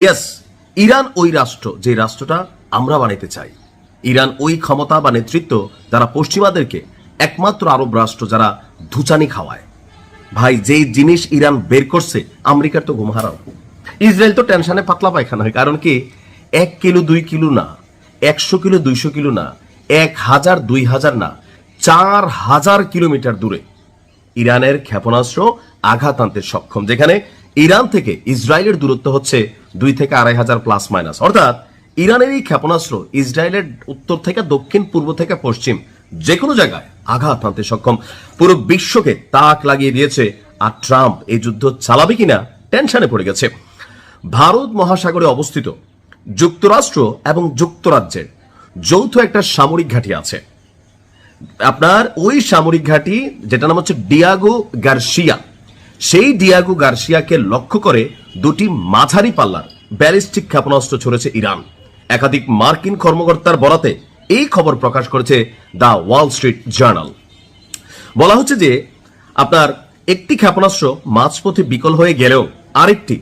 Yes, Iran ওই রাষ্ট্র যে রাষ্ট্রটা আমরা বানাইতে চাই। ইরান ওই ক্ষমতা বা নেতৃত্ব যারা পশ্চিমাদেরকে, একমাত্র আরব রাষ্ট্র যারা ধুচানি খাওয়ায়। ভাই, যেই জিনিস ইরান বের করছে, আমেরিকার তো ঘুম হারাম। ইসরায়েল তো টেনশনে পাতলা পায়খানা হয়। কারণ কি, 1 কিলো 2 কিলো না, 100 কিলো 200 কিলো না, 1000 2000 না, 4000 কিলোমিটার দূরে ইরানের ক্ষেপণাস্ত্র আঘাত আনতে সক্ষম। যেখানে ইরান থেকে ইসরায়েলের দূরত্ব হচ্ছে 2 থেকে 2500 প্লাস মাইনাস। অর্থাৎ ইরানের এই ক্ষেপণাস্ত্র ইসরায়েলের উত্তর থেকে দক্ষিণ, পূর্ব থেকে পশ্চিম যে কোনো জায়গায় আঘাত আনতে সক্ষম। পুরো বিশ্বকে তাক লাগিয়ে দিয়েছে। আর ট্রাম্প এই যুদ্ধ চালাবে কিনা টেনশনে পড়ে গেছে। ভারত মহাসাগরে অবস্থিত যুক্তরাষ্ট্র এবং যুক্তরাজ্যের যৌথ একটা সামরিক ঘাঁটি আছে। আপনার ওই সামরিক ঘাঁটি যেটা নাম হচ্ছে ডিয়াগো গার্সিয়া, সেই ডিয়াগো গার্সিয়াকে লক্ষ্য করে দুটি মাঝারি পাল্লার ব্যালিস্টিক ক্ষেপণাস্ত্র ছড়েছে ইরান। একাধিক মার্কিন কর্মকর্তার বরাতে এই খবর প্রকাশ করেছে দ্য ওয়াল স্ট্রিট জার্নাল। বলা হচ্ছে যে আপনার একটি ক্ষেপণাস্ত্র মাঝপথে বিকল হয়ে গেলেও আরেকটি